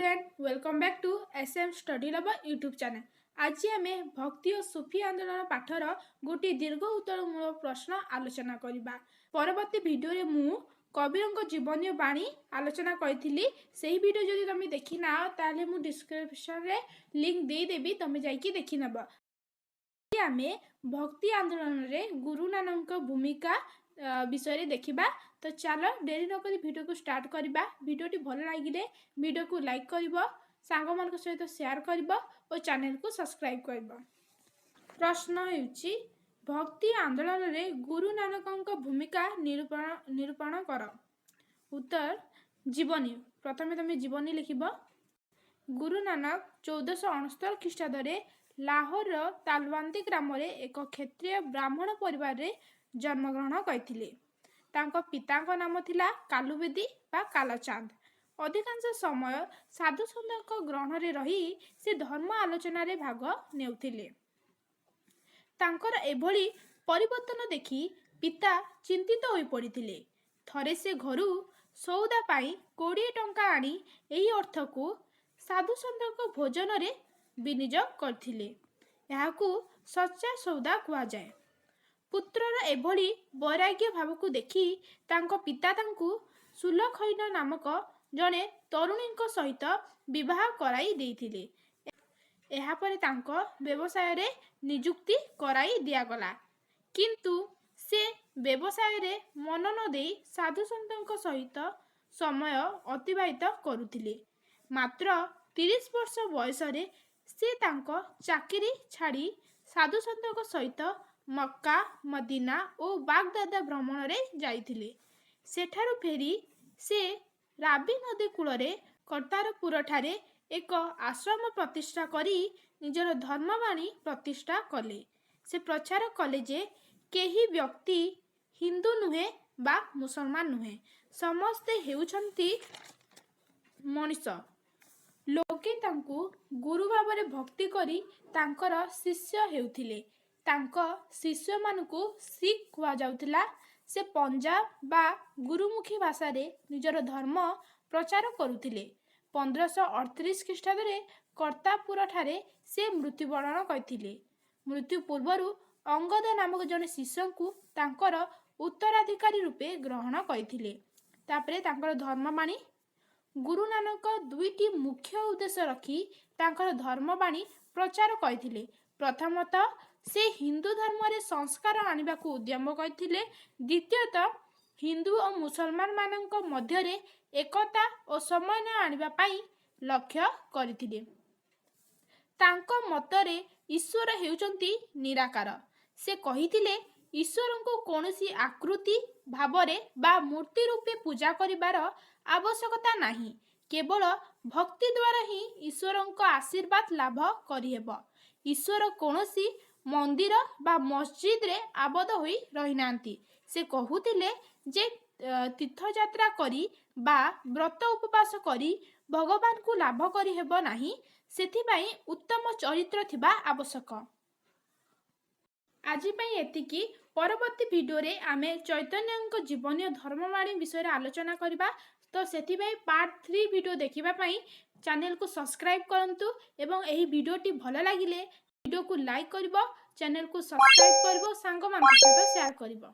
Student welcome back to SM study lover YouTube channel. आज आम भक्ति और सूफी आंदोलन पाठर गोटे दीर्घ उत्तरमूलक प्रश्न आलोचना करबा। परवर्ती वीडियो मु कबीर जीवनी बाणी आलोचना करी से वीडियो जदि तुम देखी ना ताले मु डिस्क्रिप्शन रे लिंक दे देबी, तुम जाइए देखि नब। आम भक्ति आंदोलन रे गुरु नानक भूमिका विषय देखिबा। तो चलो डेरी नक वीडियो को स्टार्ट करवा। वीडियोटी भल लगे वीडियो को लाइक कर सांग मान सहित शेयर कर और चैनल को सब्सक्राइब कर। प्रश्न होउची भक्ति आंदोलन रे गुरु नानक भूमिका निरूपण कर। उत्तर जीवनी। प्रथमे तुम जीवनी लिखिब। गुरु नानक 1469 ख्रीष्टाब्द लाहौर तालबंदी ग्राम एक क्षेत्रीय ब्राह्मण परिवार रे जन्मग्रहण करथिले। तांको पितांको नाम थिला कालुबेदी बा कालचांद। अधिकांश समय साधु सन्थक ग्रहण रे रही से धर्म आलोचना रे भाग नेउथिले। तांकर एभली परिवर्तन देखि पिता चिंतित होई पड़िथिले। थरे से घरु सौदा पाई 20 टंका आनी एही अर्थ को साधु सन्थक भोजन रे विनियोग करथिले। याकू सच्चा सौदा कुआ जाए। पुत्रर एभली वैराग्य भाव को देखि तांको पिता तांकु सुलखैन नामक जने तरुणी सहित विवाह कराई देइथिले। एहा परे तांको व्यवसाय रे नियुक्ति कराई दियागला, किंतु से व्यवसाय रे मन न देई साधु सन्तक सहित समय अतिबाहित करुथिले। मात्र 30 वर्ष बयस रे से तांको चाकरी छाड़ी साधु सन्तक सहित मक्का मदीना और बागदादा भ्रमण रे जाइथिले। सेठारु फेरी से राबी नदी कूल रे करतारपुर ठारे एक आश्रम प्रतिष्ठा करी निजर धर्मवाणी प्रतिष्ठा कले। से प्रचार कले जे केही व्यक्ति हिंदू नुहे बा मुसलमान नुहे, समस्ते हेउछंती मनुष्य। लोके तांकु गुरु भाव भक्ति करी तांकर शिष्य हेउथिले। तांको शिष्य मानकु सिख कुआ जाउथिला। से पंजाब बा गुरुमुखी भाषा रे निजर धर्म प्रचार करुथिले। 1538 ख्रीष्टाब्द रे करतारपुर ठारे से मृत्युवरण करथिले। मृत्यु पूर्वरु अंगद नामक जने शिष्य को तांकर उत्तराधिकारी रूपे ग्रहण करथिले। तापरे तांकर धर्मवाणी गुरु नानक दुईटी मुख्य उद्देश्य रखी तांकर धर्मवाणी प्रचार करथिले। प्रथमतः से हिंदू धर्म रे संस्कार आनिबा को उद्यम करथिले। द्वितीयतः हिंदू और मुसलमान मानक मध्य रे एकता और समन्वय आनिबा पाई लक्ष्य करथिले। तांको मतरे ईश्वर हेउचंती निराकार। से कहिथिले ईश्वर को कोनोसी आकृति भावरे बा मूर्ति रूपे पूजा करिबार आवश्यकता नाही। केवल भक्ति द्वारा ही ईश्वर को आशीर्वाद लाभ करिहेब। ईश्वर कोनोसी मंदिर बा मस्जिद रे आबद्ध होई रही नांती। से कहुतिले जे तीर्थयात्रा करी बा व्रत उपवास करी भगवान को लाभ करी हेबो नाही, सेथिबाई उत्तम चरित्र थिबा आवश्यक। आज पई एतिकी। परवर्ती वीडियो रे आमे चैतन्य जीवनी और धर्मवाणी विषय रे आलोचना करबा। तो सेथिबाई पार्ट 3 वीडियो देखिबा पई चैनल को सब्सक्राइब करंतु एवं एही वीडियोटी भल लागिले वीडियो को लाइक करबो, चैनल को सब्सक्राइब करबो, सांग मान सहित शेयर करबो।